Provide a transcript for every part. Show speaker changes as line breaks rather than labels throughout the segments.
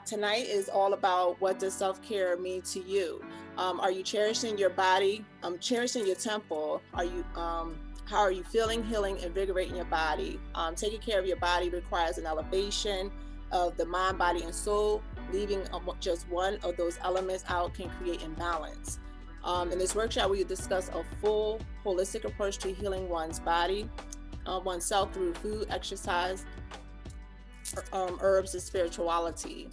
tonight is all about what does self-care mean to you. Are you cherishing your body? Cherishing your temple? How are you feeling, healing, invigorating your body? Taking care of your body requires an elevation of the mind, body, and soul. Leaving just one of those elements out can create imbalance. In this workshop, we discuss a full holistic approach to healing one's body, oneself through food, exercise, herbs, and spirituality.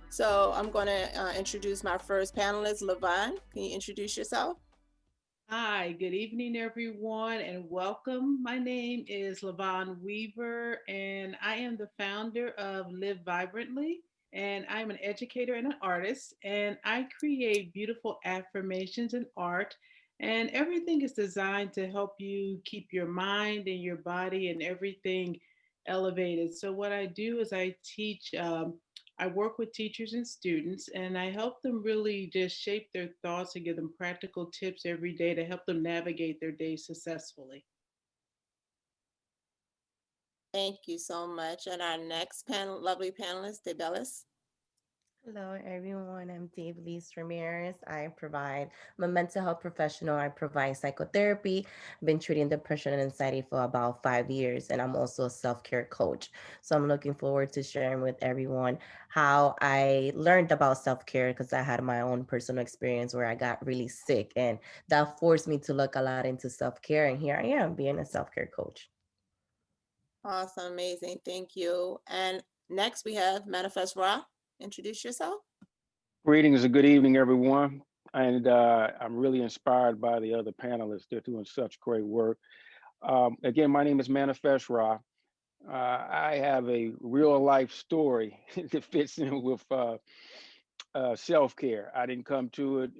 So I'm going to introduce my first panelist, Vonne. Can you introduce yourself?
Hi, good evening, everyone, and welcome. My name is Vonne Weaver, and I am the founder of Live Vibrantly. And I'm an educator and an artist, and I create beautiful affirmations and art. And everything is designed to help you keep your mind and your body and everything elevated. So, what I do is I teach. I work with teachers and students, and I help them really just shape their thoughts and give them practical tips every day to help them navigate their day successfully.
Thank you so much. And our next lovely panelist, Debelis.
Hello, everyone. I'm Dave Lise Ramirez. I'm a mental health professional. I provide psychotherapy. I've been treating depression and anxiety for about 5 years, and I'm also a self care coach. So I'm looking forward to sharing with everyone how I learned about self care because I had my own personal experience where I got really sick, and that forced me to look a lot into self care. And here I am being a self care coach.
Awesome, amazing. Thank you. And next we have Manifest Ra. Introduce yourself.
Greetings and good evening, everyone. And I'm really inspired by the other panelists. They're doing such great work. Again, my name is Manifest Ra. I have a real life story that fits in with self care. I didn't come to it,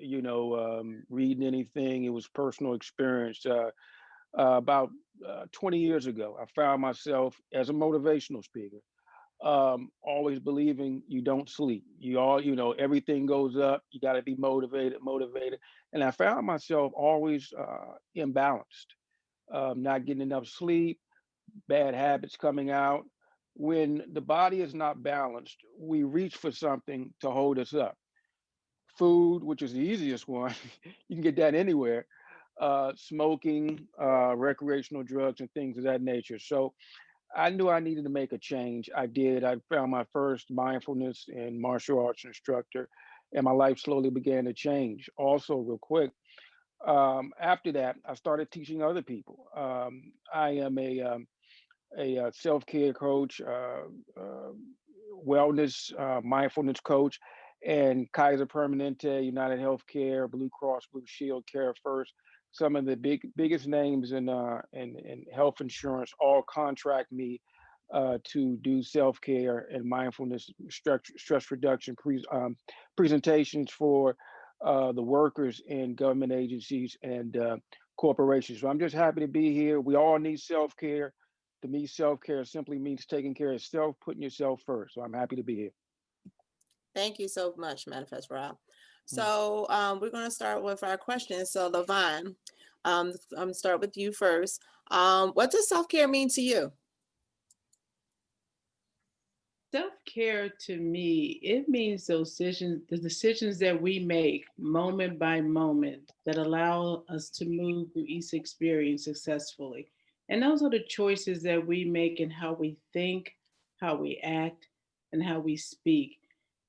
reading anything. It was personal experience. About 20 years ago, I found myself as a motivational speaker always believing you don't sleep. Everything goes up. You got to be motivated. And I found myself always imbalanced, not getting enough sleep, bad habits coming out. When the body is not balanced, we reach for something to hold us up. Food, which is the easiest one, you can get that anywhere. Smoking, recreational drugs, and things of that nature. So I knew I needed to make a change. I did. I found my first mindfulness and martial arts instructor, and my life slowly began to change. Also, real quick, after that, I started teaching other people. I am a self care coach, wellness, mindfulness coach, and Kaiser Permanente, United Healthcare, Blue Cross Blue Shield, Care First. Some of the biggest names in health insurance all contract me to do self care and mindfulness stress reduction presentations for the workers in government agencies and corporations. So I'm just happy to be here. We all need self care. To me, self care simply means taking care of self, putting yourself first. So I'm happy to be here.
Thank you so much, Manifest Ra.
Mm.
So we're going to start with our questions. So Vonne, I'm going to start with you first. What does self-care mean to you?
Self care to me, it means the decisions that we make moment by moment that allow us to move through each experience successfully. And those are the choices that we make in how we think, how we act, and how we speak.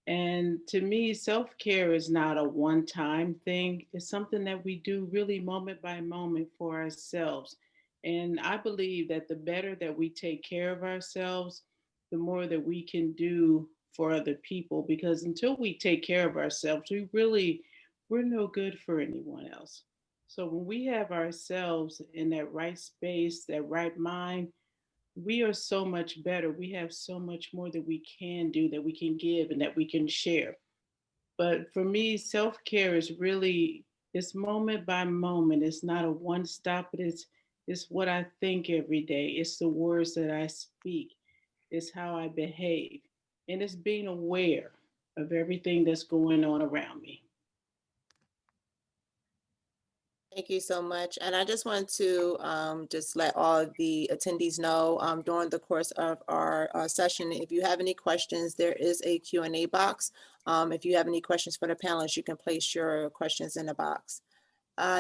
And to me, self care is not a one time thing, it's something that we do really moment by moment for ourselves. And I believe that the better that we take care of ourselves, the more that we can do for other people. Because until we take care of ourselves, we're no good for anyone else. So when we have ourselves in that right space, that right mind, we are so much better. We have so much more that we can do, that we can give, and that we can share. But for me, self care is really, it's moment by moment. It's not a one stop, but it's what I think every day. It's the words that I speak. It's how I behave. And it's being aware of everything that's going on around me.
Thank you so much. And I just want to just let all of the attendees know during the course of our session, if you have any questions, there is a Q&A box. If you have any questions for the panelists, you can place your questions in the box.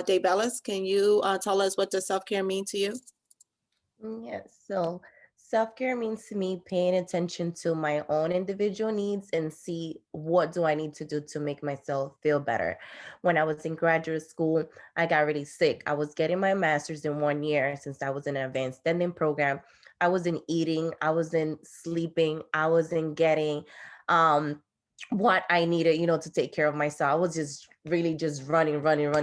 Dave Ellis, can you tell us what does self-care mean to you?
Yes. So self-care means to me paying attention to my own individual needs and see what do I need to do to make myself feel better. When I was in graduate school, I got really sick. I was getting my master's in 1 year since I was in an advanced standing program. I wasn't eating, I wasn't sleeping, I wasn't getting um what I needed, to take care of myself. I was just really just running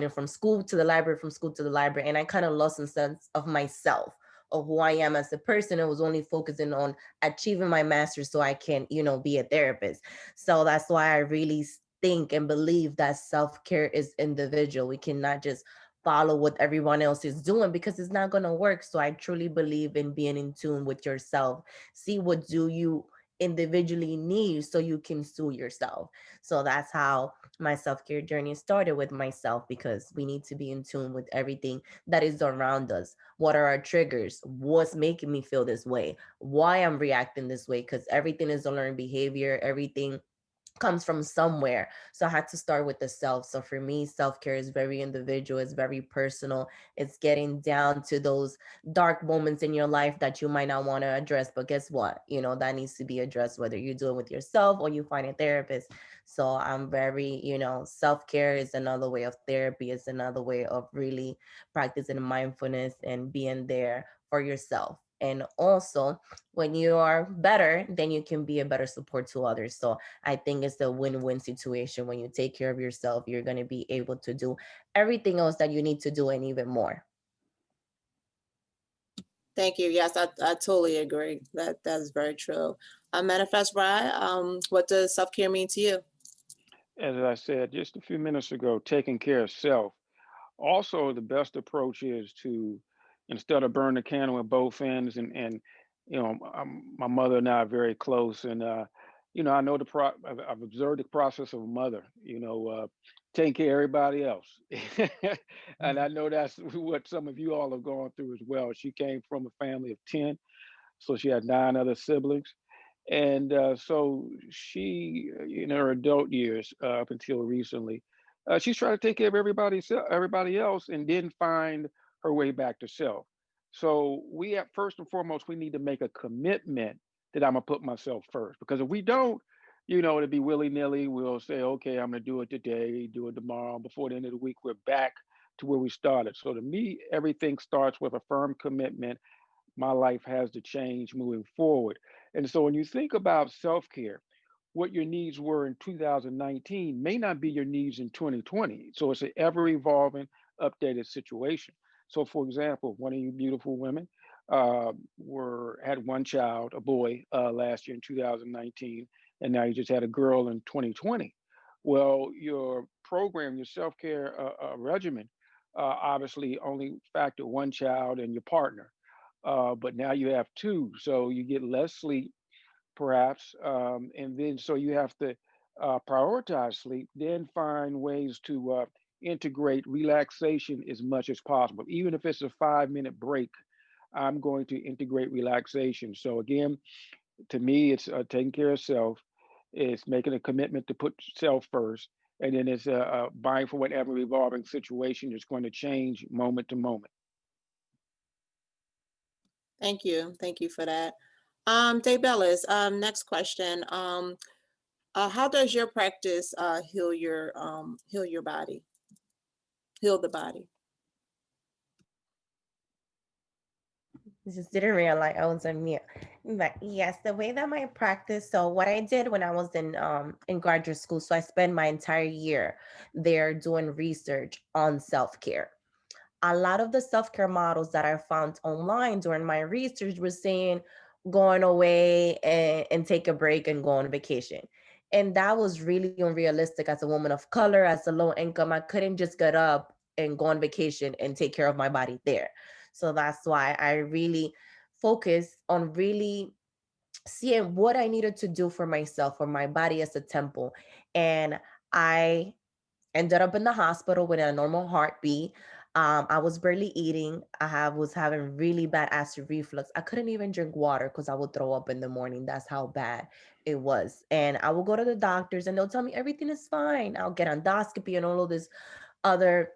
from school to the library, from school to the library. And I kind of lost a sense of myself, of who I am as a person. I was only focusing on achieving my master's so I can, be a therapist. So that's why I really think and believe that self-care is individual. We cannot just follow what everyone else is doing because it's not going to work. So I truly believe in being in tune with yourself. See what do you individually need so you can sue yourself. So that's how my self-care journey started with myself, because we need to be in tune with everything that is around us. What are our triggers? What's making me feel this way? Why I'm reacting this way? Because everything is a learned behavior. Everything comes from somewhere. So I had to start with the self. So for me, self-care is very individual, it's very personal. It's getting down to those dark moments in your life that you might not want to address. But guess what? That needs to be addressed, whether you do it with yourself or you find a therapist. So I'm very, self-care is another way of therapy, is another way of really practicing mindfulness and being there for yourself. And also, when you are better, then you can be a better support to others. So I think it's a win-win situation. When you take care of yourself, you're going to be able to do everything else that you need to do and even more.
Thank you. Yes, I totally agree. That's very true. Manifest Rye, what does self-care mean to you?
As I said just a few minutes ago, taking care of self. Also, the best approach is to, instead of burn the candle at both ends, and my mother and I are very close, and I know I've observed the process of a mother, taking care of everybody else, and I know that's what some of you all have gone through as well. She came from a family of 10, so she had 9 other siblings. And so she, in her adult years, up until recently, she's trying to take care of everybody else, and didn't find her way back to self. So we have, first and foremost, we need to make a commitment that I'm gonna put myself first. Because if we don't, to be willy nilly, we'll say, okay, I'm gonna do it today, do it tomorrow. Before the end of the week, we're back to where we started. So to me, everything starts with a firm commitment. My life has to change moving forward. And so when you think about self care, what your needs were in 2019 may not be your needs in 2020. So it's an ever evolving, updated situation. So, for example, one of you beautiful women had one child, a boy, last year in 2019, and now you just had a girl in 2020. Well, your program, your self care regimen, obviously only factor one child and your partner, but now you have two, so you get less sleep, perhaps, and then so you have to prioritize sleep, then find ways to integrate relaxation as much as possible. Even if it's a 5-minute break, I'm going to integrate relaxation. So again, to me, it's taking care of self. It's making a commitment to put self first, and then it's buying for whatever evolving situation is going to change moment to moment.
Thank you. Thank you for that. Dave Ellis, next question. How does your practice heal your body, heal the body?
Just didn't realize I was on mute. But yes, the way that my practice, so what I did when I was in graduate school, so I spent my entire year there doing research on self-care. A lot of the self-care models that I found online during my research was saying going away and take a break and go on vacation. And that was really unrealistic as a woman of color, as a low income. I couldn't just get up and go on vacation and take care of my body there. So that's why I really focused on really seeing what I needed to do for myself, for my body as a temple. And I ended up in the hospital with a normal heartbeat. I was barely eating. Was having really bad acid reflux. I couldn't even drink water because I would throw up in the morning. That's how bad it was. And I will go to the doctors and they'll tell me everything is fine. I'll get endoscopy and all of this other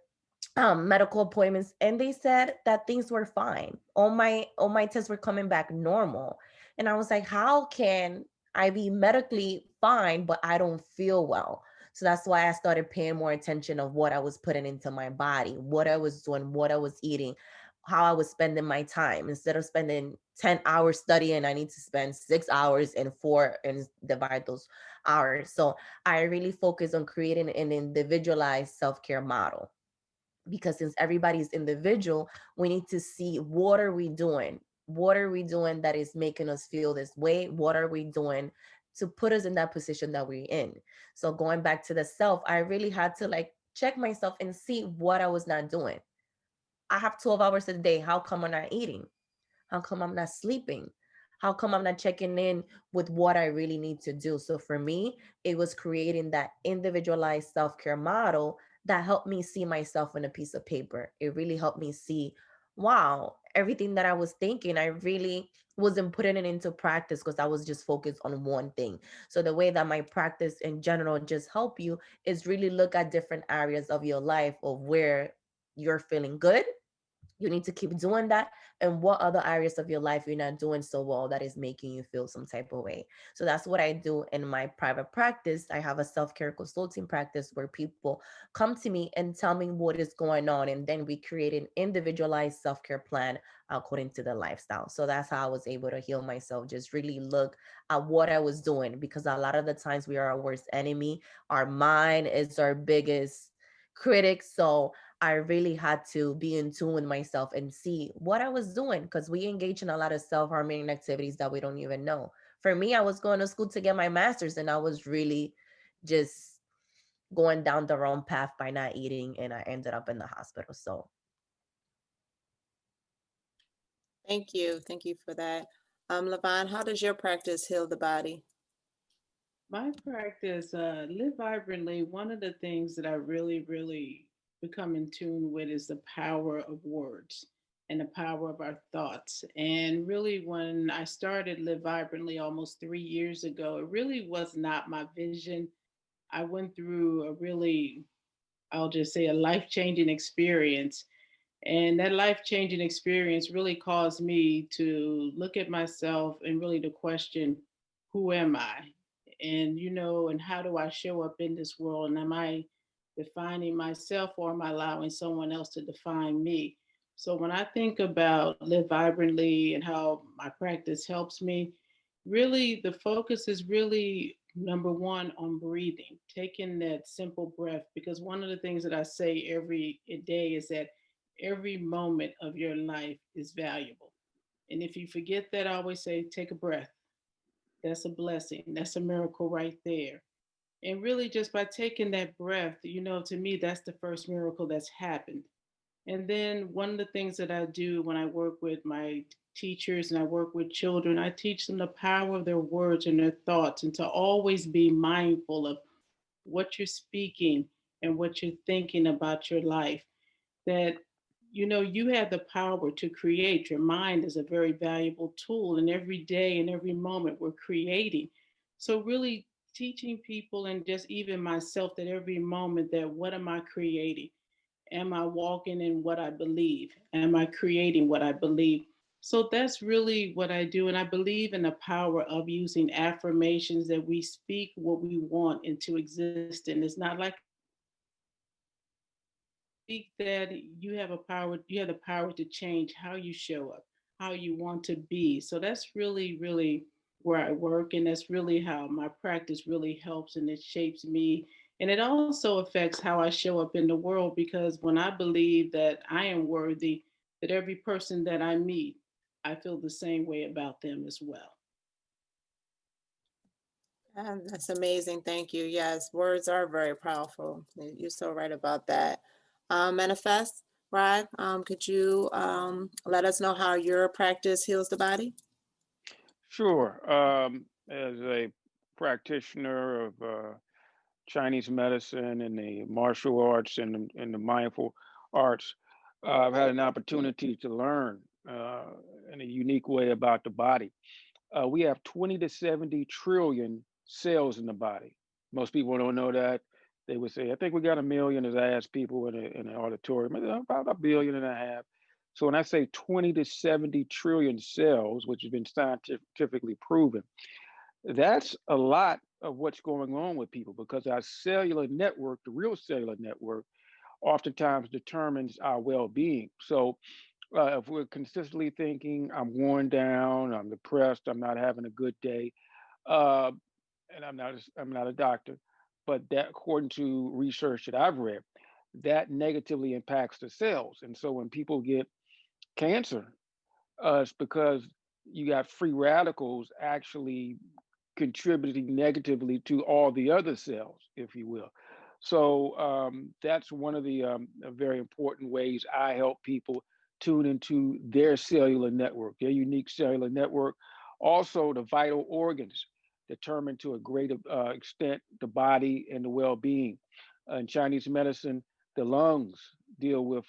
medical appointments, and they said that things were fine. All my tests were coming back normal, and I was like, how can I be medically fine but I don't feel well? So that's why I started paying more attention of what I was putting into my body, what I was doing, what I was eating, how I was spending my time. Instead of spending 10 hours studying, I need to spend 6 hours and four and divide those hours. So I really focus on creating an individualized self-care model, because since everybody's individual, we need to see what are we doing? What are we doing that is making us feel this way? What are we doing to put us in that position that we're in? So going back to the self, I really had to like check myself and see what I was not doing. I have 12 hours a day. How come I'm not eating? How come I'm not sleeping? How come I'm not checking in with what I really need to do? So for me, it was creating that individualized self care model that helped me see myself on a piece of paper. It really helped me see, wow, everything that I was thinking, I really wasn't putting it into practice because I was just focused on one thing. So the way that my practice in general just help you is really look at different areas of your life of where you're feeling good, you need to keep doing that, and what other areas of your life you're not doing so well that is making you feel some type of way. So that's what I do in my private practice. I have a self-care consulting practice where people come to me and tell me what is going on, and then we create an individualized self-care plan according to the lifestyle. So that's how I was able to heal myself, just really look at what I was doing, because a lot of the times we are our worst enemy. Our mind is our biggest critic. So I really had to be in tune with myself and see what I was doing, because we engage in a lot of self-harming activities that we don't even know. For me, I was going to school to get my master's, and I was really just going down the wrong path by not eating, and I ended up in the hospital. So
Thank you for that. Levon, how does your practice heal the body?
My practice, live vibrantly. One of the things that I really become in tune with is the power of words and the power of our thoughts. And really, when I started Live Vibrantly almost 3 years ago, it really was not my vision. I went through a really, I'll just say, a life changing experience. And that life changing experience really caused me to look at myself and really to question, who am I? And, and how do I show up in this world? And am I defining myself, or am I allowing someone else to define me? So when I think about Live Vibrantly and how my practice helps me, really the focus is really number one on breathing, taking that simple breath. Because one of the things that I say every day is that every moment of your life is valuable. And if you forget that, I always say, take a breath. That's a blessing. That's a miracle right there. And really, just by taking that breath, to me, that's the first miracle that's happened. And then one of the things that I do when I work with my teachers and I work with children, I teach them the power of their words and their thoughts, and to always be mindful of what you're speaking and what you're thinking about your life. That you have the power to create. Your mind is a very valuable tool, and every day and every moment we're creating. So really teaching people, and just even myself, that every moment, that what am I creating? Am I walking in what I believe? Am I creating what I believe? So that's really what I do. And I believe in the power of using affirmations, that we speak what we want into existence. It's not like speak that you have the power to change how you show up, how you want to be. So that's really where I work, and that's really how my practice really helps, and it shapes me. And it also affects how I show up in the world, because when I believe that I am worthy, that every person that I meet, I feel the same way about them as well.
That's amazing. Thank you. Yes, words are very powerful. You're so right about that. Manifest, right? Could you let us know how your practice heals the body?
Sure. As a practitioner of Chinese medicine and the martial arts and the mindful arts, I've had an opportunity to learn in a unique way about the body. We have 20 to 70 trillion cells in the body. Most people don't know that. They would say, I think we got a million, as I ask people in an auditorium, about a billion and a half. So when I say 20 to 70 trillion cells, which has been scientifically proven, that's a lot of what's going on with people because our cellular network, the real cellular network, oftentimes determines our well-being. So if we're consistently thinking, I'm worn down, I'm depressed, I'm not having a good day, uh, and I'm not a doctor, but that according to research that I've read, that negatively impacts the cells. And so when people get cancer, it's because you got free radicals actually contributing negatively to all the other cells, if you will. So that's one of the very important ways I help people tune into their cellular network, their unique cellular network. Also, the vital organs determine to a great extent the body and the well being. In Chinese medicine, the lungs deal with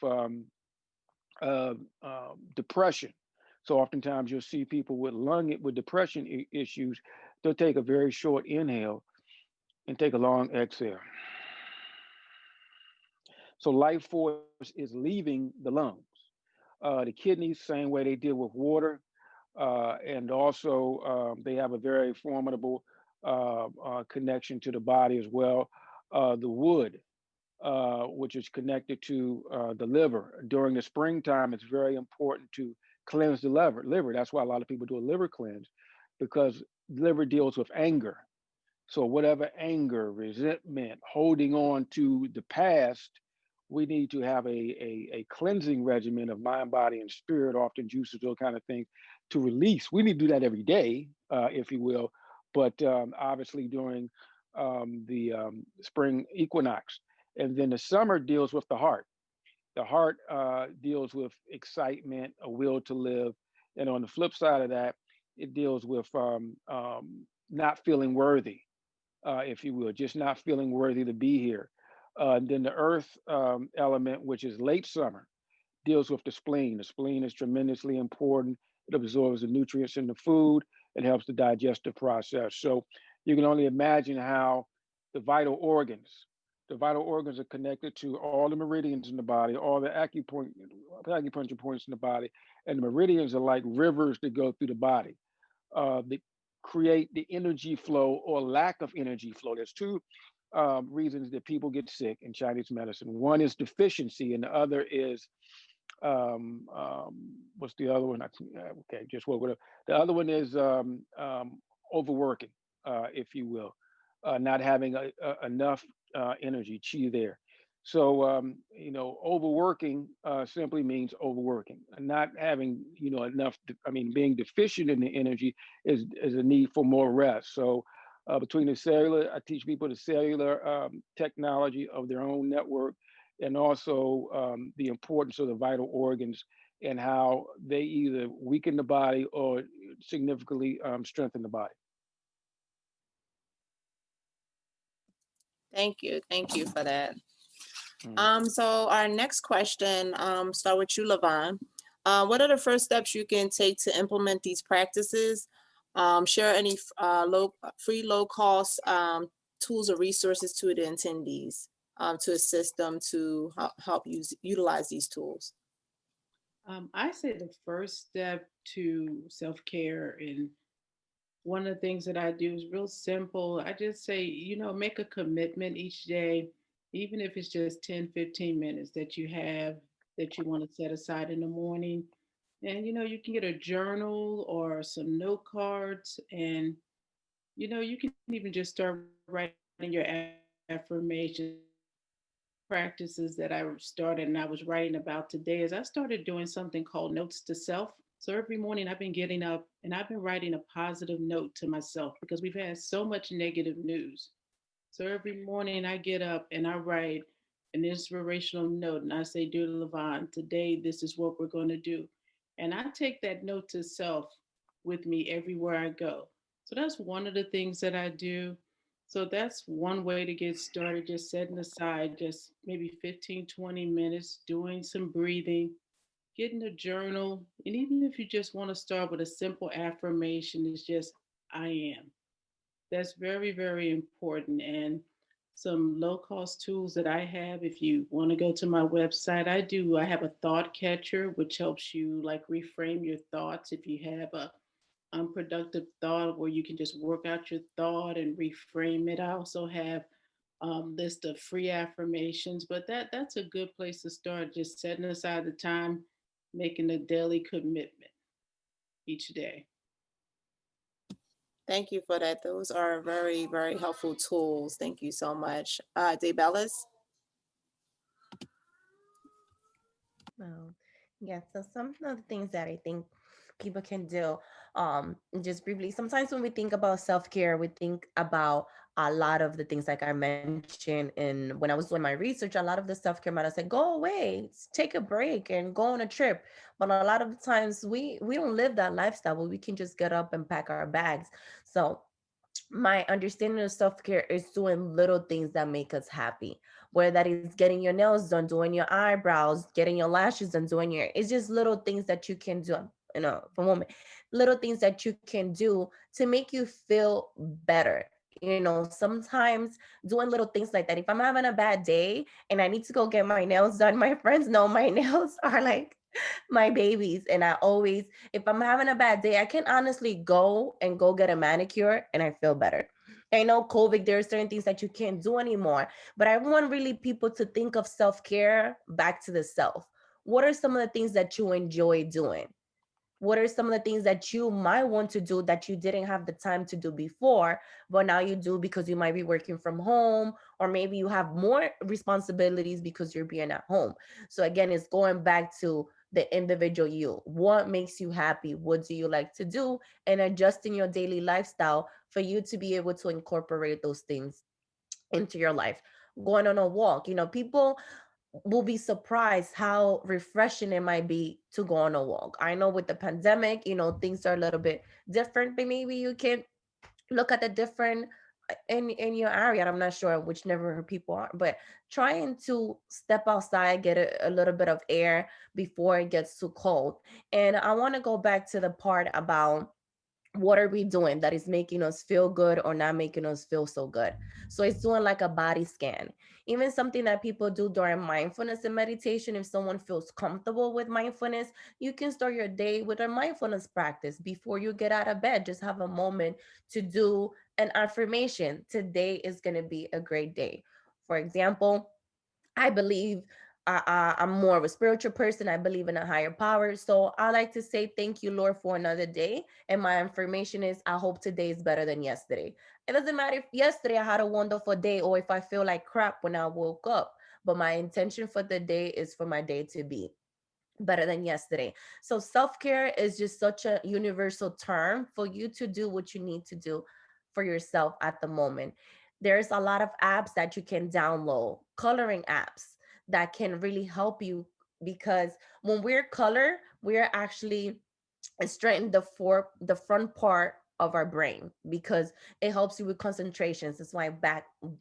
uh, depression. So oftentimes you'll see people with depression issues. They'll take a very short inhale and take a long exhale. So life force is leaving the lungs. The kidneys, same way they deal with water, and also they have a very formidable connection to the body as well. The wood, which is connected to the liver. During the springtime, it's very important to cleanse the liver. That's why a lot of people do a liver cleanse because liver deals with anger. So whatever anger, resentment, holding on to the past, we need to have a cleansing regimen of mind, body, and spirit, often juices, those kind of things, to release. We need to do that every day, if you will, but obviously during the spring equinox. And then the summer deals with the heart. The heart deals with excitement, a will to live. And on the flip side of that, it deals with not feeling worthy, if you will, just not feeling worthy to be here. And then the earth element, which is late summer, deals with the spleen. The spleen is tremendously important. It absorbs the nutrients in the food. It helps the digestive process. So you can only imagine how the vital organs, the vital organs are connected to all the meridians in the body, all the acupuncture points in the body, and the meridians are like rivers that go through the body. That create the energy flow or lack of energy flow. There's two reasons that people get sick in Chinese medicine. One is deficiency, and the other is what's the other one? Okay, just what whatever. The other one is overworking, if you will, not having enough energy chi there. So overworking simply means overworking, and not having enough. I mean, being deficient in the energy is a need for more rest. So between the cellular, I teach people the cellular technology of their own network and also the importance of the vital organs and how they either weaken the body or significantly strengthen the body.
Thank you for that.
Mm.
So our next question, start with you, Lavon. What are the first steps you can take to implement these practices? Share any free, low cost tools or resources to the attendees to assist them to help utilize these tools.
I say the first step to self care, and one of the things that I do is real simple. I just say, make a commitment each day, even if it's just 10, 15 minutes that you have that you want to set aside in the morning. And, you can get a journal or some note cards, and, you can even just start writing your affirmations. Practices that I started and I was writing about today is I started doing something called notes to self. So every morning I've been getting up and I've been writing a positive note to myself because we've had so much negative news. So every morning I get up and I write an inspirational note and I say, Dear Levon, today this is what we're going to do. And I take that note to self with me everywhere I go. So that's one of the things that I do. So that's one way to get started, just setting aside just maybe 15, 20 minutes, doing some breathing, getting a journal. And even if you just want to start with a simple affirmation, it's just, I am. That's very, very important. And some low cost tools that I have, if you want to go to my website, I have a thought catcher, which helps you like reframe your thoughts. If you have a unproductive thought where you can just work out your thought and reframe it. I also have list of free affirmations, but that's a good place to start. Just setting aside the time, making a daily commitment each day.
Thank you for that. Those are very, very helpful tools. Thank you so much. Debellis?
Well, yeah, so some of the things that I think people can do, just briefly, sometimes when we think about self-care, we think about a lot of the things like I mentioned. And when I was doing my research, a lot of the self-care might have said, go away, take a break and go on a trip. But a lot of the times we don't live that lifestyle where we can just get up and pack our bags. So my understanding of self-care is doing little things that make us happy, whether that is getting your nails done, doing your eyebrows, getting your lashes done, doing your, it's just little things that you can do, for a moment, little things that you can do to make you feel better. Sometimes doing little things like that, if I'm having a bad day and I need to go get my nails done, my friends know my nails are like my babies. And I always, if I'm having a bad day, I can honestly go get a manicure and I feel better. I know COVID, there are certain things that you can't do anymore, but I want really people to think of self-care back to the self. What are some of the things that you enjoy doing? What are some of the things that you might want to do that you didn't have the time to do before, but now you do because you might be working from home, or maybe you have more responsibilities because you're being at home. So again, it's going back to the individual you. What makes you happy? What do you like to do? And adjusting your daily lifestyle for you to be able to incorporate those things into your life. Going on a walk, people will be surprised how refreshing it might be to go on a walk. I know with the pandemic, things are a little bit different, but maybe you can look at the different in your area. I'm not sure which neighborhood people are, but trying to step outside, get a little bit of air before it gets too cold. And I want to go back to the part about what are we doing that is making us feel good or not making us feel so good. So it's doing like a body scan. Even something that people do during mindfulness and meditation, if someone feels comfortable with mindfulness, you can start your day with a mindfulness practice before you get out of bed. Just have a moment to do an affirmation. Today is going to be a great day. For example, I believe I'm more of a spiritual person. I believe in a higher power. So I like to say, thank you, Lord, for another day. And my affirmation is, I hope today is better than yesterday. It doesn't matter if yesterday I had a wonderful day or if I feel like crap when I woke up. But my intention for the day is for my day to be better than yesterday. So self-care is just such a universal term for you to do what you need to do for yourself at the moment. There's a lot of apps that you can download, coloring apps that can really help you, because when we're color, we're actually strengthen the front part of our brain, because it helps you with concentrations. That's why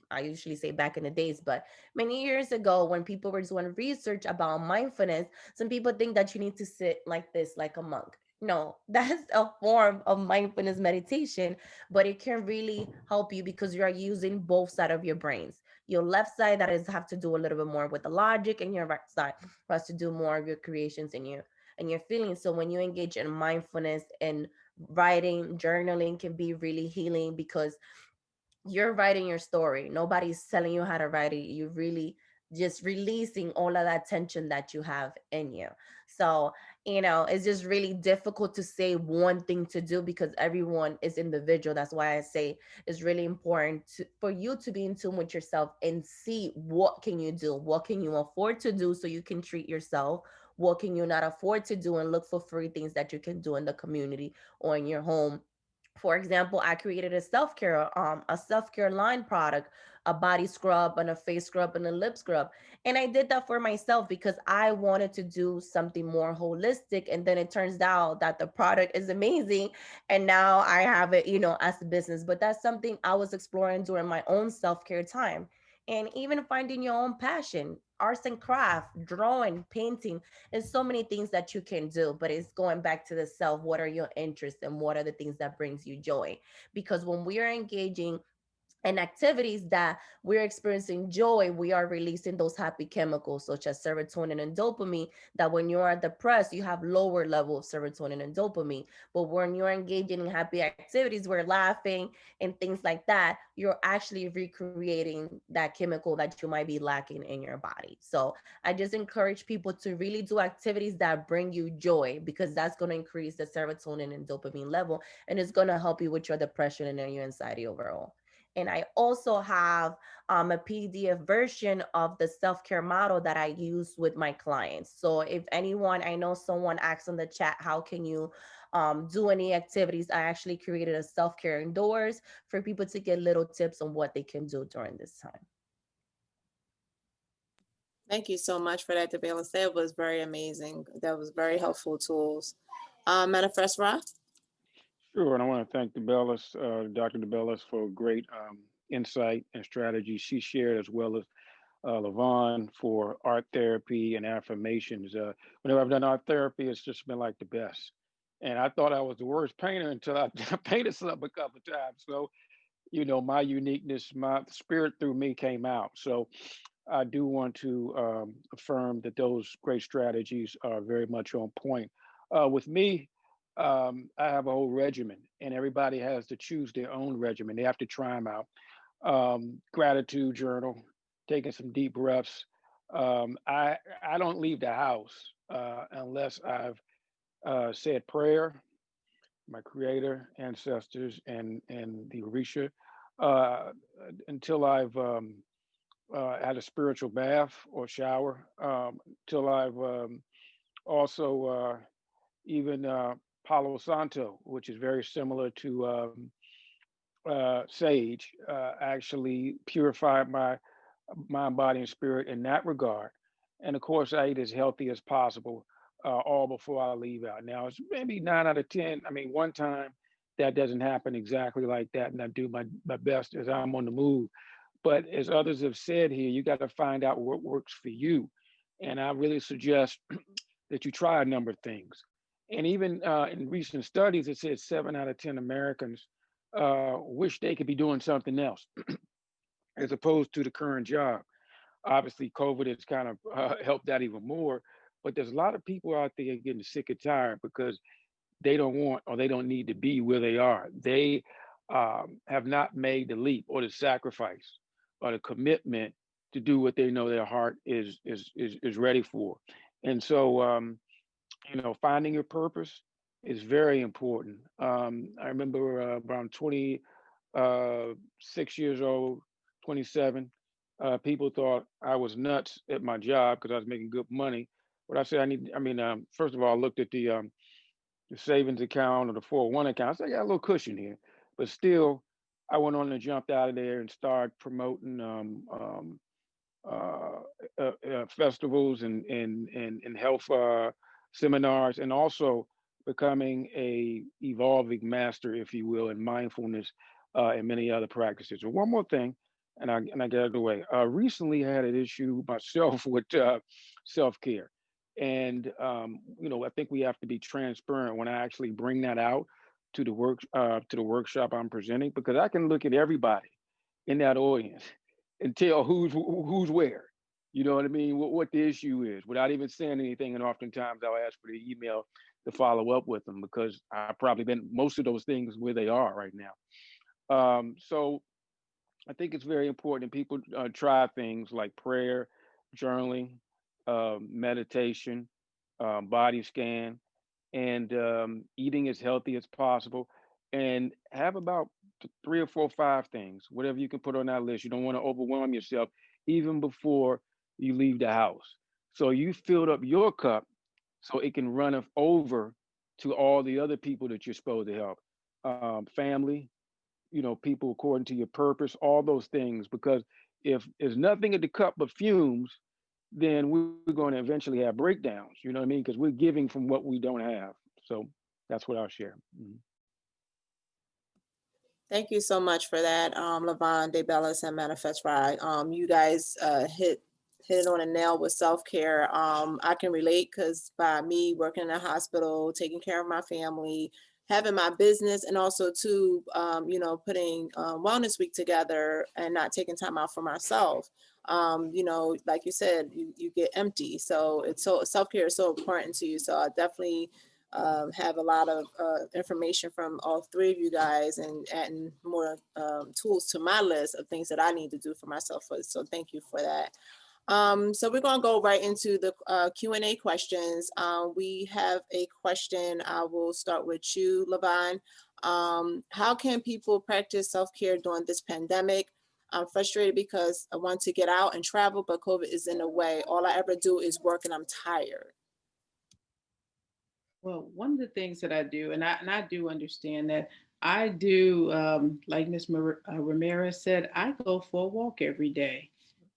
I usually say back in the days, but many years ago when people were doing research about mindfulness, some people think that you need to sit like this, like a monk. No, that's a form of mindfulness meditation, but it can really help you because you are using both side of your brains. Your left side that is have to do a little bit more with the logic, and your right side has to do more of your creations and your feelings. So when you engage in mindfulness and writing, journaling can be really healing, because you're writing your story. Nobody's telling you how to write it. You're really just releasing all of that tension that you have in you. So, it's just really difficult to say one thing to do because everyone is individual. That's why I say it's really important for you to be in tune with yourself and see what can you do, what can you afford to do so you can treat yourself, what can you not afford to do, and look for free things that you can do in the community or in your home For example, I created a self-care line product, a body scrub and a face scrub and a lip scrub. And I did that for myself because I wanted to do something more holistic. And then it turns out that the product is amazing. And now I have it, as a business. But that's something I was exploring during my own self-care time. And even finding your own passion, arts and craft, drawing, painting, there's so many things that you can do, but it's going back to the self. What are your interests and what are the things that brings you joy? Because when we are engaging and activities that we're experiencing joy, we are releasing those happy chemicals such as serotonin and dopamine. That when you are depressed, you have lower level of serotonin and dopamine. But when you're engaging in happy activities, we're laughing and things like that, you're actually recreating that chemical that you might be lacking in your body. So I just encourage people to really do activities that bring you joy, because that's going to increase the serotonin and dopamine level, and it's going to help you with your depression and your anxiety overall. And I also have a PDF version of the self care model that I use with my clients. So if anyone, I know someone asked in the chat, how can you do any activities? I actually created a self care indoors for people to get little tips on what they can do during this time.
Thank you so much for that, Debela. That was very amazing. That was very helpful tools. Manifest Ra?
Sure, and I want to thank Dr. DeBellis for great insight and strategy she shared, as well as Lavon for art therapy and affirmations. Whenever I've done art therapy, it's just been like the best. And I thought I was the worst painter until I painted something a couple of times. So, my uniqueness, my spirit through me came out. So I do want to affirm that those great strategies are very much on point. With me, I have a whole regimen, and everybody has to choose their own regimen. They have to try them out. Gratitude journal, taking some deep breaths. I don't leave the house unless I've said prayer, my creator, ancestors, and the Orisha, uh, until I've had a spiritual bath or shower, till I've also even Palo Santo, which is very similar to sage, actually purified my mind, body, and spirit in that regard. And of course, I eat as healthy as possible, all before I leave out. Now, it's maybe 9 out of 10. I mean, one time that doesn't happen exactly like that, and I do my best as I'm on the move. But as others have said here, you got to find out what works for you. And I really suggest that you try a number of things. And even in recent studies, it says 7 out of 10 Americans wish they could be doing something else as opposed to the current job. Obviously, COVID has kind of helped that even more. But there's a lot of people out there getting sick and tired because they don't want or they don't need to be where they are. They have not made the leap or the sacrifice or the commitment to do what they know their heart is ready for. And so, finding your purpose is very important. I remember around 6 years old, 27. People thought I was nuts at my job because I was making good money. But I said first of all, I looked at the savings account or the 401 account. I said, I got a little cushion here. But still, I went on and jumped out of there and started promoting uh, festivals and health seminars, and also becoming a evolving master, if you will, in mindfulness and many other practices. And one more thing, and I get out of the way. Recently, I had an issue myself with self care, and I think we have to be transparent when I actually bring that out to the workshop I'm presenting, because I can look at everybody in that audience and tell who's where. You know what I mean? What the issue is without even saying anything. And oftentimes I'll ask for the email to follow up with them because I've probably been most of those things where they are right now. So I think it's very important that people try things like prayer, journaling, meditation, body scan, and eating as healthy as possible, and have about three or four, five things, whatever you can put on that list. You don't want to overwhelm yourself even before you leave the house. So you filled up your cup so it can run over to all the other people that you're supposed to help. family, people according to your purpose, all those things. Because if there's nothing in the cup but fumes, then we're going to eventually have breakdowns. You know what I mean? Because we're giving from what we don't have. So that's what I'll share. Mhm.
Thank you so much for that, Levon, DeBellis, and Manifest Ride. You guys hit it on a nail with self care. I can relate because by me working in a hospital, taking care of my family, having my business, and also too, putting Wellness Week together and not taking time out for myself. Like you said, you get empty. So it's so self care is so important to you. So I definitely have a lot of information from all three of you guys and adding more tools to my list of things that I need to do for myself. So thank you for that. So we're going to go right into the Q&A questions. We have a question. I will start with you, Levon. How can people practice self-care during this pandemic? I'm frustrated because I want to get out and travel, but COVID is in the way. All I ever do is work and I'm tired.
Well, one of the things that I do, and I do understand that, I do, like Ramirez said, I go for a walk every day.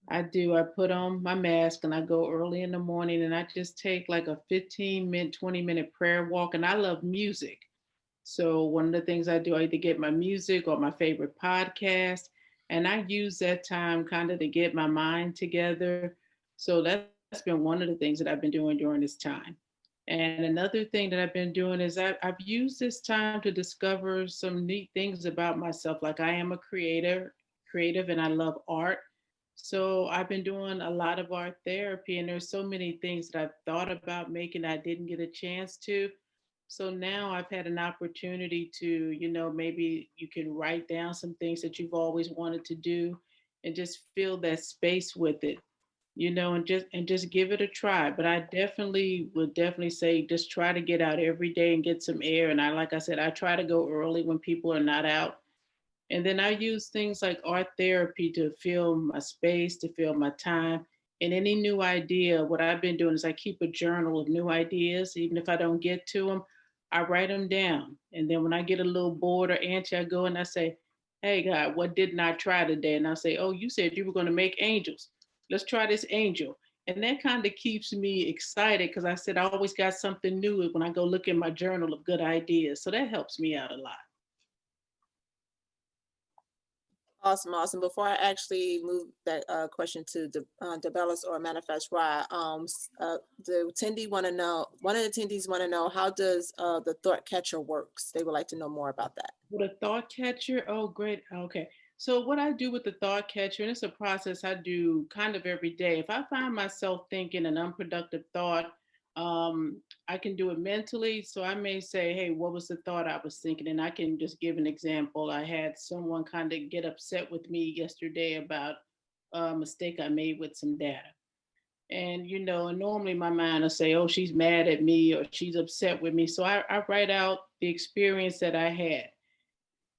I do. I put on my mask and I go early in the morning and I just take like a 15-minute, 20-minute prayer walk. And I love music. So one of the things I do, I either get my music or my favorite podcast, and I use that time kind of to get my mind together. So that's been one of the things that I've been doing during this time. And another thing that I've been doing is I've used this time to discover some neat things about myself. Like I am a creative, and I love art. So I've been doing a lot of art therapy, and there's so many things that I've thought about making I didn't get a chance to. So now I've had an opportunity to, maybe you can write down some things that you've always wanted to do and just fill that space with it, and just give it a try. But I definitely would definitely say just try to get out every day and get some air. And like I said, I try to go early when people are not out, and then I use things like art therapy to fill my space, to fill my time. And any new idea, what I've been doing is I keep a journal of new ideas. Even if I don't get to them, I write them down. And then when I get a little bored or antsy, I go and I say, hey, God, what didn't I try today? And I'll say, oh, you said you were going to make angels. Let's try this angel. And that kind of keeps me excited because I said I always got something new when I go look in my journal of good ideas. So that helps me out a lot.
Awesome, awesome. Before I actually move that question to DeBellis or Manifest Why, the attendee want to know, one of the attendees want to know, how does the thought catcher works? They would like to know more about that.
With a thought catcher, oh, great. Okay. So, what I do with the thought catcher, and it's a process I do kind of every day. If I find myself thinking an unproductive thought, I can do it mentally. So, I may say, hey, what was the thought I was thinking? And I can just give an example. I had someone kind of get upset with me yesterday about a mistake I made with some data. And, and normally my mind will say, oh, she's mad at me or she's upset with me. So, I write out the experience that I had.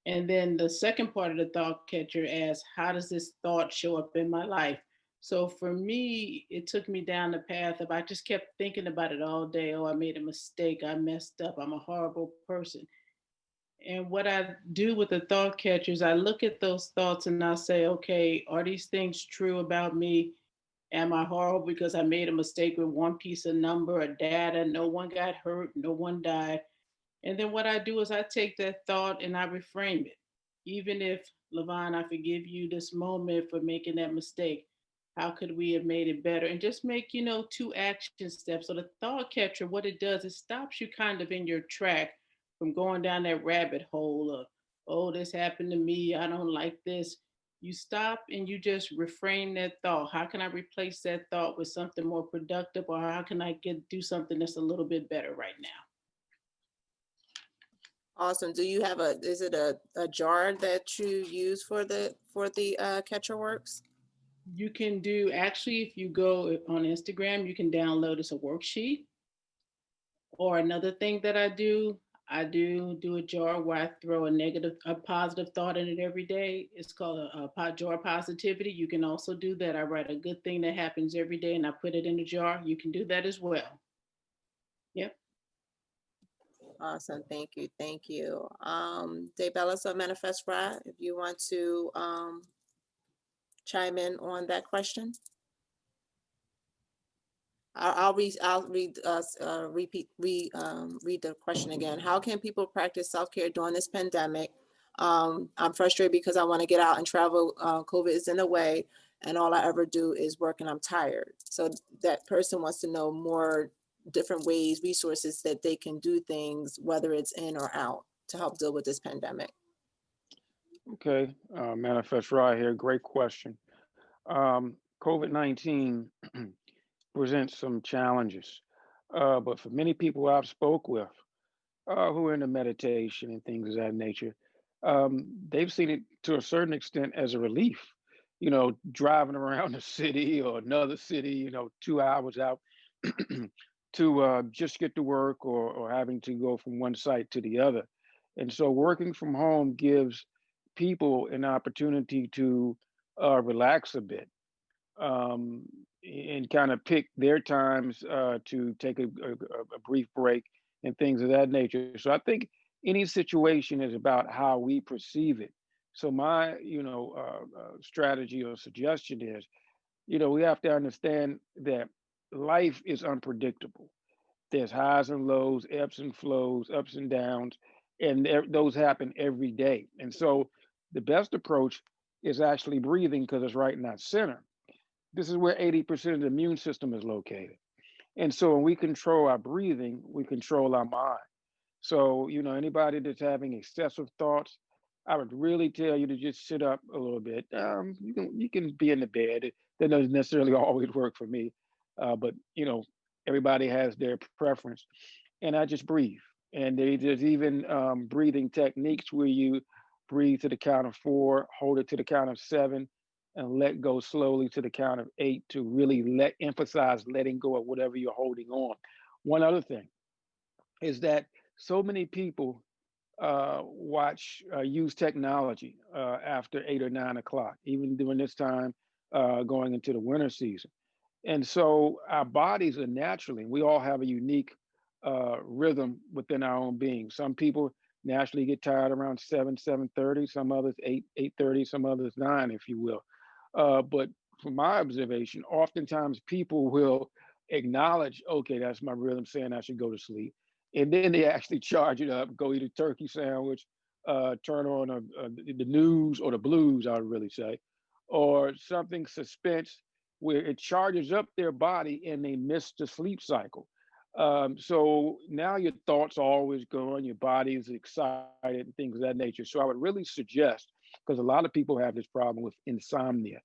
And then the second part of the thought catcher asks, how does this thought show up in my life? So for me, it took me down the path of I just kept thinking about it all day. Oh, I made a mistake. I messed up. I'm a horrible person. And what I do with the thought catchers, I look at those thoughts and I say, okay, are these things true about me? Am I horrible because I made a mistake with one piece of number or data? No one got hurt, no one died. And then what I do is I take that thought and I reframe it. Even if, Levon, I forgive you this moment for making that mistake. How could we have made it better? And just make, two action steps. So the thought catcher, what it does, it stops you kind of in your track from going down that rabbit hole of, oh, this happened to me. I don't like this. You stop and you just reframe that thought. How can I replace that thought with something more productive? Or how can I do something that's a little bit better right now?
Awesome. Do you have is it a jar that you use for the catcher works?
You can do, actually, if you go on Instagram, you can download as a worksheet. Or another thing that I do a jar where I throw a positive thought in it every day. It's called a jar positivity. You can also do that. I write a good thing that happens every day and I put it in a jar. You can do that as well. Yep.
Awesome. Thank you. Thank you. Daybella, so Manifest Rod, if you want to chime in on that question. Read the question again. How can people practice self-care during this pandemic? I'm frustrated because I want to get out and travel. COVID is in the way, and all I ever do is work, and I'm tired. So that person wants to know more different ways, resources that they can do things, whether it's in or out, to help deal with this pandemic.
Okay, Manifest Right here. Great question. COVID-19 presents some challenges, but for many people I've spoke with who are into meditation and things of that nature, they've seen it to a certain extent as a relief. You know, driving around a city or another city, 2 hours out to just get to work or having to go from one site to the other. And so working from home gives people an opportunity to relax a bit, um, and kind of pick their times to take a brief break and things of that nature. So I think any situation is about how we perceive it. So my, strategy or suggestion is, we have to understand that life is unpredictable. There's highs and lows, ebbs and flows, ups and downs, and those happen every day. And so the best approach is actually breathing because it's right in that center. This is where 80% of the immune system is located. And so when we control our breathing, we control our mind. So, anybody that's having excessive thoughts, I would really tell you to just sit up a little bit. You can be in the bed. That doesn't necessarily always work for me, but everybody has their preference. And I just breathe. And there's even breathing techniques where you breathe to the count of 4, hold it to the count of 7, and let go slowly to the count of 8 to really emphasize letting go of whatever you're holding on. One other thing is that so many people use technology after 8 or 9 o'clock, even during this time going into the winter season. And so our bodies are naturally, we all have a unique rhythm within our own being. Some people naturally get tired around 7:30, some others 8:30, some others 9, if you will. But from my observation, oftentimes people will acknowledge, okay, that's my rhythm saying I should go to sleep. And then they actually charge it up, go eat a turkey sandwich, turn on the news or the blues, I would really say, or something suspense where it charges up their body and they miss the sleep cycle. So now your thoughts are always going, your body is excited and things of that nature. So I would really suggest, because a lot of people have this problem with insomnia,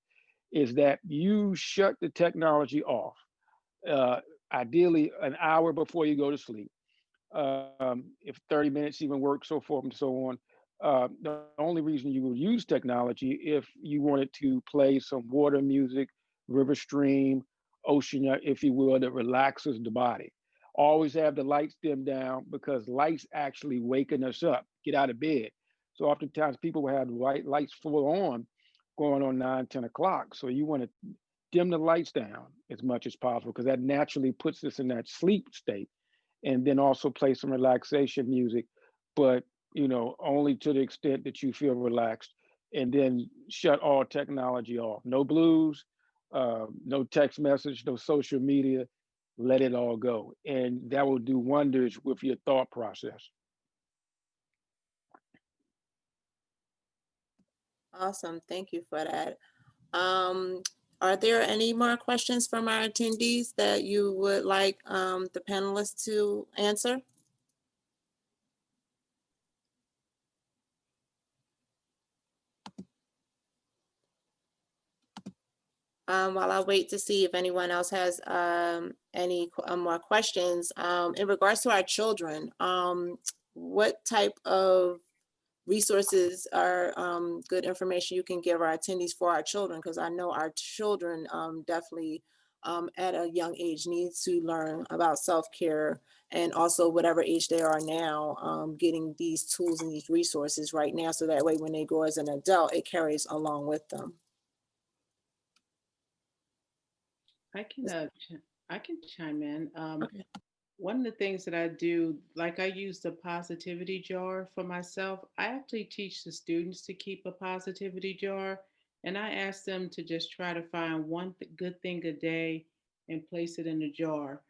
is that you shut the technology off, uh, ideally an hour before you go to sleep. If 30 minutes even works, so forth and so on. The only reason you would use technology if you wanted to play some water music, river stream, ocean, if you will, that relaxes the body. Always have the lights dimmed down because lights actually waken us up, get out of bed. So oftentimes people will have lights full on going on 9, 10 o'clock. So you want to dim the lights down as much as possible because that naturally puts us in that sleep state, and then also play some relaxation music, but only to the extent that you feel relaxed, and then shut all technology off. No blues, no text message, no social media. Let it all go, and that will do wonders with your thought process.
Awesome. Thank you for that. Um, are there any more questions from our attendees that you would like the panelists to answer? While I wait to see if anyone else has any more questions, in regards to our children, what type of resources are good information you can give our attendees for our children? Because I know our children definitely at a young age needs to learn about self-care, and also whatever age they are now, getting these tools and these resources right now, so that way when they grow as an adult, it carries along with them.
I can I can chime in.
Okay.
One of the things that I do, like I use the positivity jar for myself, I actually teach the students to keep a positivity jar. And I ask them to just try to find one good thing a day and place it in the jar.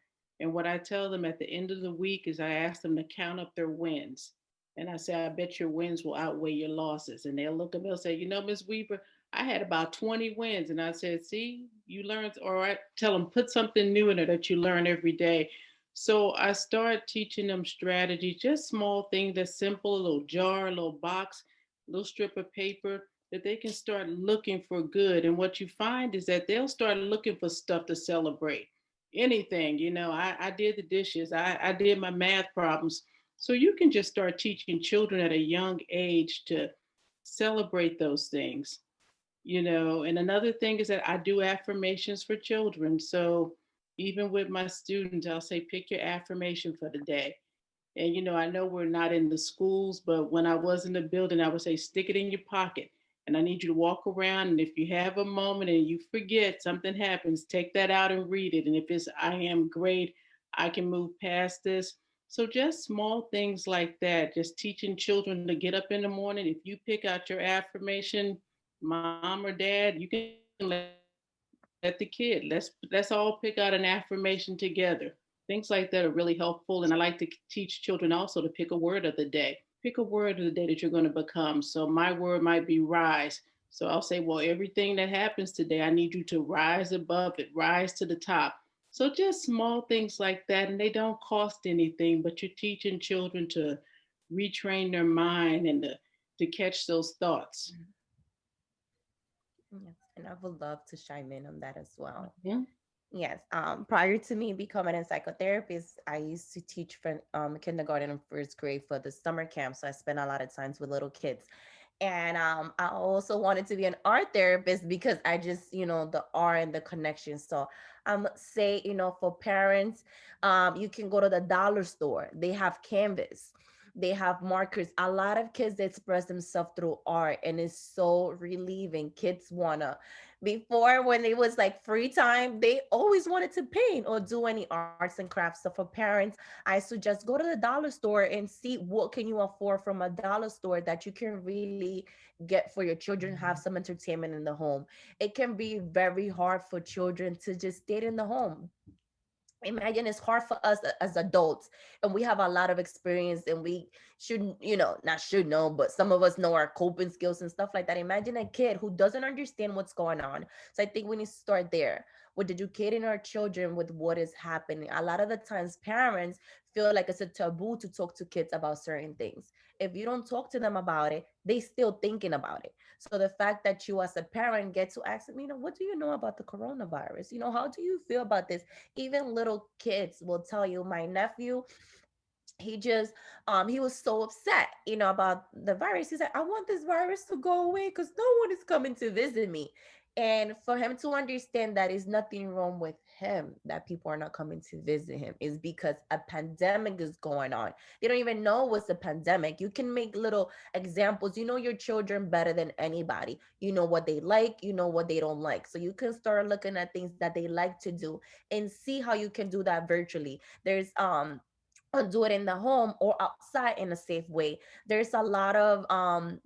And what I tell them at the end of the week is I ask them to count up their wins. And I say, I bet your wins will outweigh your losses. And they'll look at me and say, you know, Miss Weaver, I had about 20 wins. And I said, see, you learned, or I tell them, put something new in it that you learn every day. So I start teaching them strategies, just small things that's simple, a little jar, a little box, a little strip of paper that they can start looking for good. And what you find is that they'll start looking for stuff to celebrate. Anything, I did the dishes, I did my math problems. So you can just start teaching children at a young age to celebrate those things. And another thing is that I do affirmations for children. So even with my students, I'll say, pick your affirmation for the day. And I know we're not in the schools, but when I was in the building, I would say, stick it in your pocket. And I need you to walk around. And if you have a moment and you forget, something happens, take that out and read it. And if it's, I am great, I can move past this. So just small things like that, just teaching children to get up in the morning. If you pick out your affirmation, mom or dad, you can let the kid. Let's all pick out an affirmation together. Things like that are really helpful. And I like to teach children also to pick a word of the day. Pick a word of the day that you're going to become. So my word might be rise. So I'll say, well, everything that happens today, I need you to rise above it, rise to the top. So just small things like that. And they don't cost anything, but you're teaching children to retrain their mind and to catch those thoughts.
Yes, and I would love to chime in on that as well.
Mhm.
Yes. Prior to me becoming a psychotherapist, I used to teach for kindergarten and first grade for the summer camp. So I spent a lot of times with little kids. And I also wanted to be an art therapist because I just, the art and the connection. So say, for parents, you can go to the dollar store. They have canvas. They have markers. A lot of kids express themselves through art, and it's so relieving. Kids wanna before when it was like free time, they always wanted to paint or do any arts and crafts. So for parents, I suggest go to the dollar store and see what can you afford from a dollar store that you can really get for your children, have some entertainment in the home. It can be very hard for children to just stay in the home. Imagine it's hard for us as adults, and we have a lot of experience, and we should, not should know, but some of us know our coping skills and stuff like that. Imagine a kid who doesn't understand what's going on. So I think we need to start there with educating our children with what is happening. A lot of the times parents feel like it's a taboo to talk to kids about certain things. If you don't talk to them about it, they still thinking about it. So the fact that you as a parent get to ask them, what do you know about the coronavirus? How do you feel about this? Even little kids will tell you, my nephew, he just he was so upset, about the virus. He's like, I want this virus to go away because no one is coming to visit me. And for him to understand that is nothing wrong with him that people are not coming to visit him is because a pandemic is going on. They don't even know what's a pandemic. You can make little examples. You know your children better than anybody. You know what they like, you know what they don't like. So you can start looking at things that they like to do and see how you can do that virtually. There's or do it in the home or outside in a safe way. There's a lot of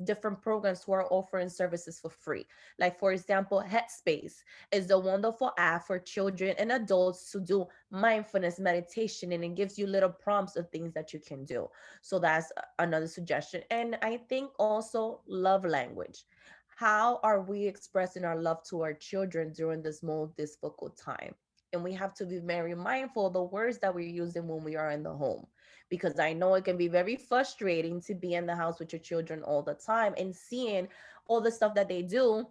different programs who are offering services for free. Like, for example, Headspace is a wonderful app for children and adults to do mindfulness meditation, and it gives you little prompts of things that you can do. So that's another suggestion. And I think also love language. How are we expressing our love to our children during this most difficult time? And we have to be very mindful of the words that we're using when we are in the home, because I know it can be very frustrating to be in the house with your children all the time and seeing all the stuff that they do.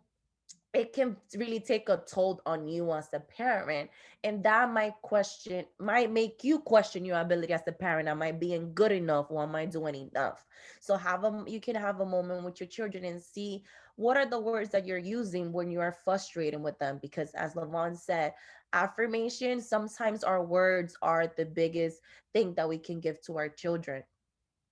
It can really take a toll on you as a parent, and that might make you question your ability as a parent. Am I being good enough, or am I doing enough? So you can have a moment with your children and see what are the words that you're using when you are frustrated with them, because as Lavon said, affirmation, sometimes our words are the biggest thing that we can give to our children.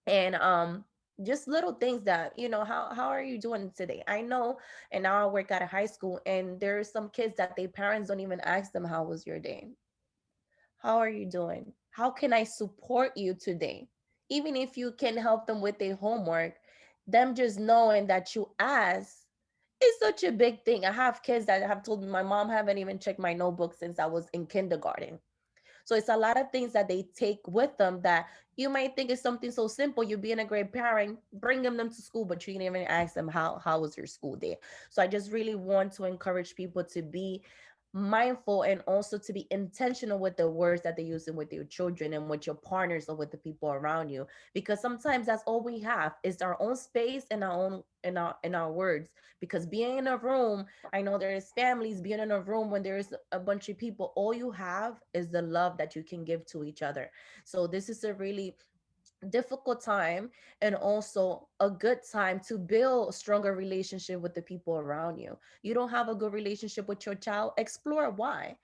And just little things that, how are you doing today? I know, and now I work at a high school, and there's some kids that their parents don't even ask them, how was your day? How are you doing? how can I support you today? Even if you can help them with their homework, them just knowing that you asked is such a big thing. I have kids that have told me my mom haven't even checked my notebook since I was in kindergarten. So it's a lot of things that they take with them that you might think is something so simple. You being a great parent, bringing them to school, but you didn't even ask them how was your school day. So I just really want to encourage people to be mindful and also to be intentional with the words that they're using with your children and with your partners or with the people around you, because sometimes that's all we have is our own space and our own in our words. Because being in a room, I know there is families, being in a room when there is a bunch of people, all you have is the love that you can give to each other. So this is a really difficult time and also a good time to build a stronger relationship with the people around you. You don't have a good relationship with your child, explore why.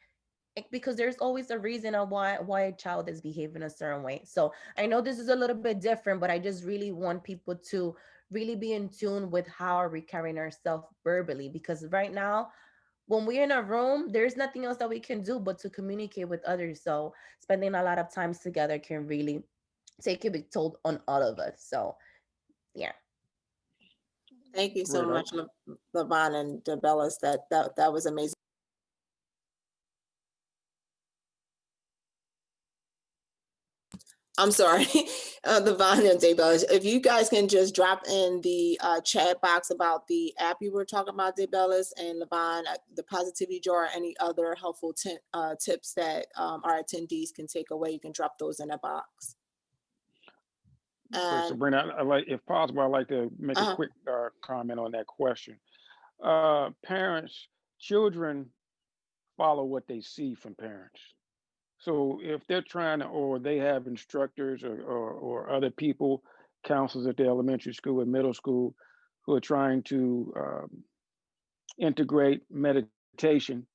Because there's always a reason of why a child is behaving a certain way. So I know this is a little bit different, but I just really want people to really be in tune with how are we carrying ourselves verbally, because right now when we're in a room, there's nothing else that we can do but to communicate with others. So spending a lot of times together can really take a big toll on all of us. So yeah.
Thank you so
Right.
much, Levon and DeBellis. That was amazing. I'm sorry, the Vonne and DeBellis. If you guys can just drop in the chat box about the app you were talking about, DeBellis and Levon, the positivity jar, any other helpful tips that our attendees can take away, you can drop those in the box.
So Sabrina, if possible, I'd like to make a quick comment on that question. Parents, children follow what they see from parents. So if they're trying to, or they have instructors or other people, counselors at the elementary school and middle school, who are trying to integrate meditation,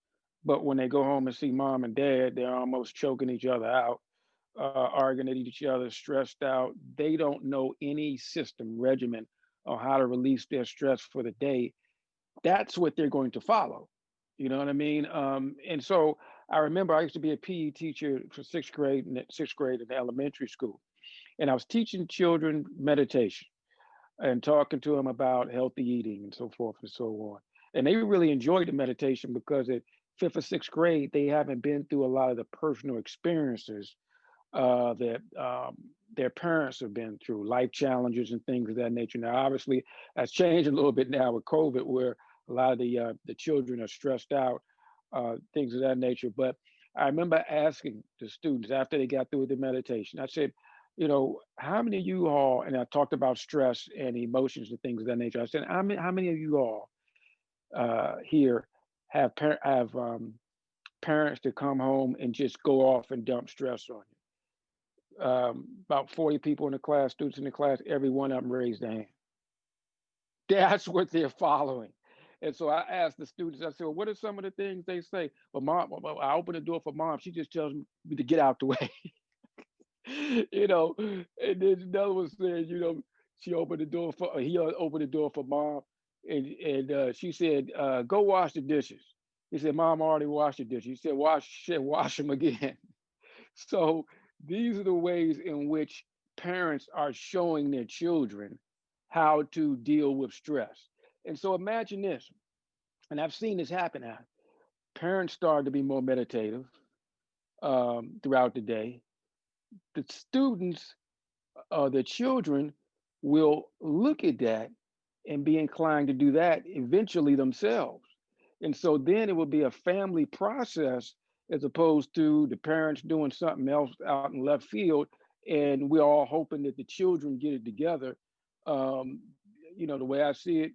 but when they go home and see mom and dad, they're almost choking each other out, arguing at each other, stressed out. They don't know any system, regimen, or how to release their stress for the day. That's what they're going to follow. You know what I mean? And so I remember I used to be a PE teacher for sixth grade in elementary school, and I was teaching children meditation and talking to them about healthy eating and so forth and so on. And they really enjoyed the meditation because at fifth or sixth grade, they haven't been through a lot of the personal experiences that their parents have been through, life challenges and things of that nature. Now, obviously, that's changed a little bit now with COVID, where a lot of the children are stressed out, things of that nature. But I remember asking the students after they got through with the meditation, I said, you know, how many of you all, and I talked about stress and emotions and things of that nature. I said, how many of you all here have parents to come home and just go off and dump stress on you? About 40 people in the class, students in the class, every one of them raised their hand. That's what they're following. And so I asked the students, I said, well, what are some of the things they say? Well, mom, well, I open the door for mom. She just tells me to get out the way. You know, and then another one said, you know, he opened the door for mom. And she said, go wash the dishes. He said, mom already washed the dishes. He said, wash them again. So these are the ways in which parents are showing their children how to deal with stress. And so imagine this, and I've seen this happen now. Parents start to be more meditative throughout the day. The students, the children will look at that and be inclined to do that eventually themselves. And so then it will be a family process as opposed to the parents doing something else out in left field. And we're all hoping that the children get it together. Um, you know, the way I see it,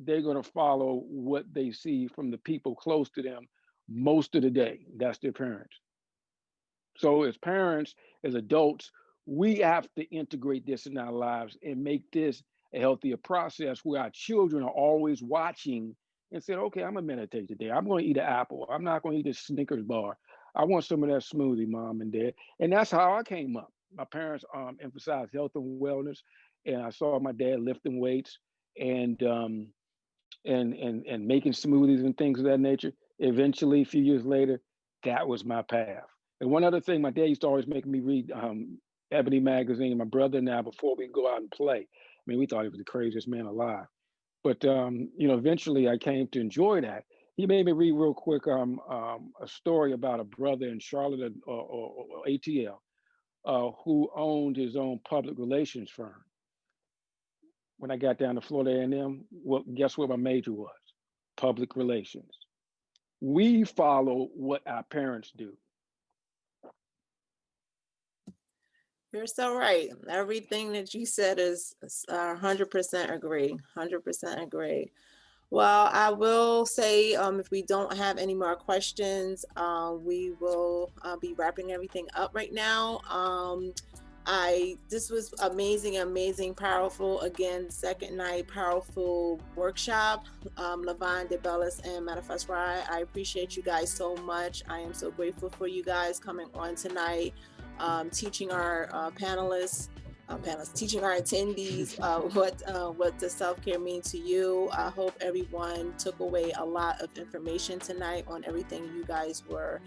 they're going to follow what they see from the people close to them most of the day. That's their parents. So as parents, as adults, we have to integrate this in our lives and make this a healthier process where our children are always watching and saying, okay, I'm gonna meditate today. I'm gonna eat an apple. I'm not gonna eat a Snickers bar. I want some of that smoothie, mom and dad. And that's how I came up. My parents emphasized health and wellness, and I saw my dad lifting weights and and making smoothies and things of that nature. Eventually, a few years later, that was my path. And one other thing, my dad used to always make me read Ebony magazine. My brother and I, before we go out and play. I mean, we thought he was the craziest man alive. But eventually I came to enjoy that. He made me read real quick a story about a brother in Charlotte or ATL who owned his own public relations firm. When I got down to Florida A&M, well, guess what my major was? Public relations. We follow what our parents do.
You're so right. Everything that you said is 100% agree. 100% agree. Well, I will say if we don't have any more questions, we will be wrapping everything up right now. This was amazing, powerful. Again, second night, powerful workshop. Lavonne, DeBellis, and Manifest Rye. I appreciate you guys so much. I am so grateful for you guys coming on tonight, teaching our panelists, teaching our attendees what does self-care mean to you. I hope everyone took away a lot of information tonight on everything you guys were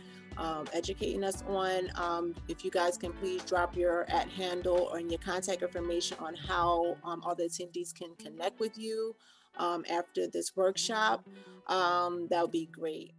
educating us on. If you guys can please drop your @handle or your contact information on how all the attendees can connect with you after this workshop, that would be great.